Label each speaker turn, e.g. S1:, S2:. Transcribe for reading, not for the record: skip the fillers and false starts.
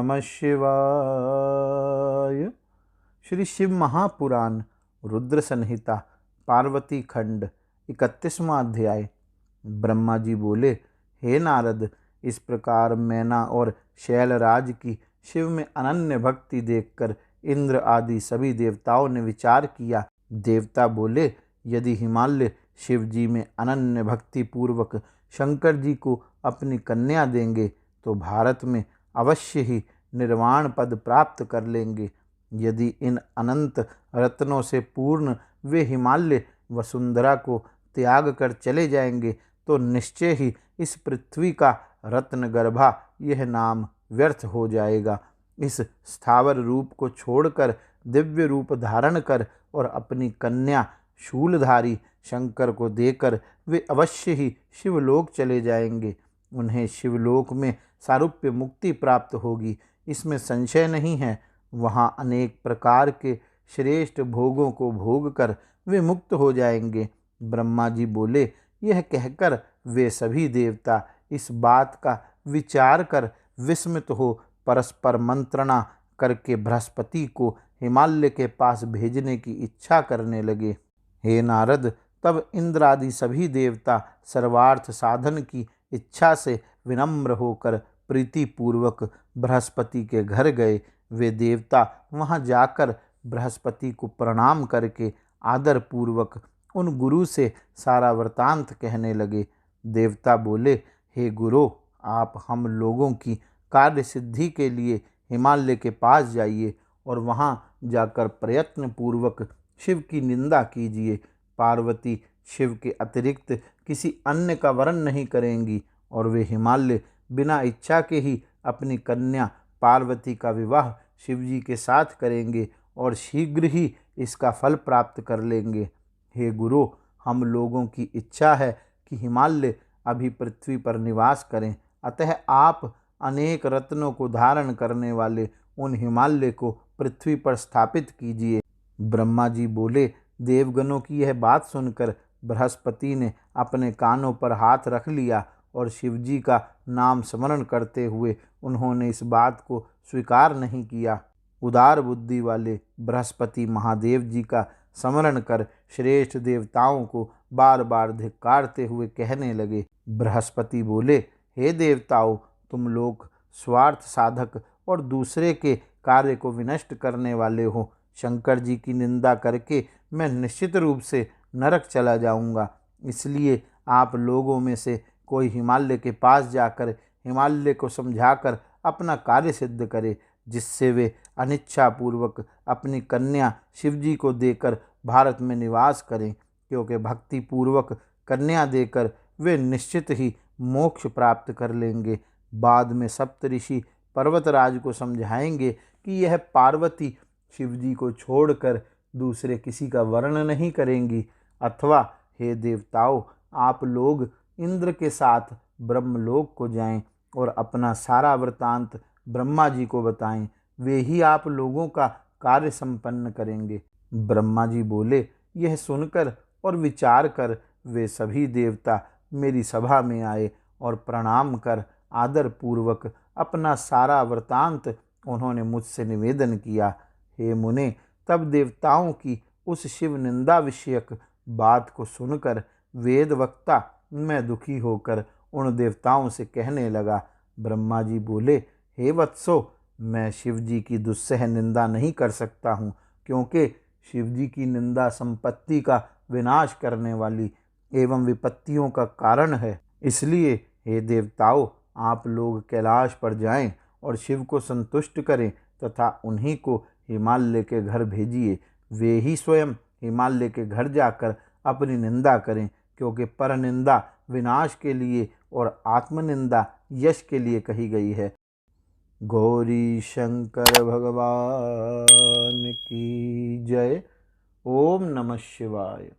S1: नमः शिवाय। श्री शिव महापुराण रुद्र संहिता पार्वती खंड 31वां अध्याय। ब्रह्मा जी बोले, हे नारद, इस प्रकार मैना और शैलराज की शिव में अनन्य भक्ति देखकर इंद्र आदि सभी देवताओं ने विचार किया। देवता बोले, यदि हिमालय शिव जी में अनन्य भक्ति पूर्वक शंकर जी को अपनी कन्या देंगे तो भारत में अवश्य ही निर्वाण पद प्राप्त कर लेंगे। यदि इन अनंत रत्नों से पूर्ण वे हिमालय वसुंधरा को त्याग कर चले जाएंगे तो निश्चय ही इस पृथ्वी का रत्न गर्भा यह नाम व्यर्थ हो जाएगा। इस स्थावर रूप को छोड़कर दिव्य रूप धारण कर और अपनी कन्या शूलधारी शंकर को देकर वे अवश्य ही शिवलोक चले जाएंगे। उन्हें शिवलोक में सारूप्य मुक्ति प्राप्त होगी, इसमें संशय नहीं है। वहाँ अनेक प्रकार के श्रेष्ठ भोगों को भोग कर वे मुक्त हो जाएंगे। ब्रह्मा जी बोले, यह कहकर वे सभी देवता इस बात का विचार कर विस्मित हो परस्पर मंत्रणा करके बृहस्पति को हिमालय के पास भेजने की इच्छा करने लगे। हे नारद, तब इंद्र आदि सभी देवता सर्वार्थ साधन की इच्छा से विनम्र होकर प्रीतिपूर्वक बृहस्पति के घर गए। वे देवता वहां जाकर बृहस्पति को प्रणाम करके आदर पूर्वक उन गुरु से सारा वृतांत कहने लगे। देवता बोले, हे गुरु, आप हम लोगों की कार्य सिद्धि के लिए हिमालय के पास जाइए और वहां जाकर प्रयत्न पूर्वक शिव की निंदा कीजिए। पार्वती शिव के अतिरिक्त किसी अन्य का वरण नहीं करेंगी और वे हिमालय बिना इच्छा के ही अपनी कन्या पार्वती का विवाह शिवजी के साथ करेंगे और शीघ्र ही इसका फल प्राप्त कर लेंगे। हे गुरु, हम लोगों की इच्छा है कि हिमालय अभी पृथ्वी पर निवास करें, अतः आप अनेक रत्नों को धारण करने वाले उन हिमालय को पृथ्वी पर स्थापित कीजिए। ब्रह्मा जी बोले, देवगणों की यह बात सुनकर बृहस्पति ने अपने कानों पर हाथ रख लिया और शिवजी का नाम स्मरण करते हुए उन्होंने इस बात को स्वीकार नहीं किया। उदार बुद्धि वाले बृहस्पति महादेव जी का स्मरण कर श्रेष्ठ देवताओं को बार बार धिक्कारते हुए कहने लगे। बृहस्पति बोले, हे देवताओं, तुम लोग स्वार्थ साधक और दूसरे के कार्य को विनष्ट करने वाले हो। शंकर जी की निंदा करके मैं निश्चित रूप से नरक चला जाऊंगा। इसलिए आप लोगों में से कोई हिमालय के पास जाकर हिमालय को समझाकर अपना कार्य सिद्ध करे, जिससे वे अनिच्छापूर्वक अपनी कन्या शिवजी को देकर भारत में निवास करें, क्योंकि भक्ति पूर्वक कन्या देकर वे निश्चित ही मोक्ष प्राप्त कर लेंगे। बाद में सप्तऋषि पर्वतराज को समझाएंगे कि यह पार्वती शिवजी को छोड़कर दूसरे किसी का वर्ण नहीं करेंगी। अथवा हे देवताओं, आप लोग इंद्र के साथ ब्रह्मलोक को जाएं और अपना सारा वृतांत ब्रह्मा जी को बताएं, वे ही आप लोगों का कार्य संपन्न करेंगे। ब्रह्मा जी बोले, यह सुनकर और विचार कर वे सभी देवता मेरी सभा में आए और प्रणाम कर आदर पूर्वक अपना सारा वृतांत उन्होंने मुझसे निवेदन किया। हे मुने, तब देवताओं की उस शिव निंदा विषयक बात को सुनकर वेद वक्ता मैं दुखी होकर उन देवताओं से कहने लगा। ब्रह्मा जी बोले, हे वत्सो, मैं शिवजी की दुस्सह निंदा नहीं कर सकता हूँ, क्योंकि शिवजी की निंदा संपत्ति का विनाश करने वाली एवं विपत्तियों का कारण है। इसलिए हे देवताओं, आप लोग कैलाश पर जाएं और शिव को संतुष्ट करें तथा उन्हीं को हिमालय के घर भेजिए। वे ही स्वयं हिमालय के घर जाकर अपनी निंदा करें, क्योंकि पर निंदा विनाश के लिए और आत्मनिंदा यश के लिए कही गई है। गौरी शंकर भगवान की जय। ओम नमः शिवाय।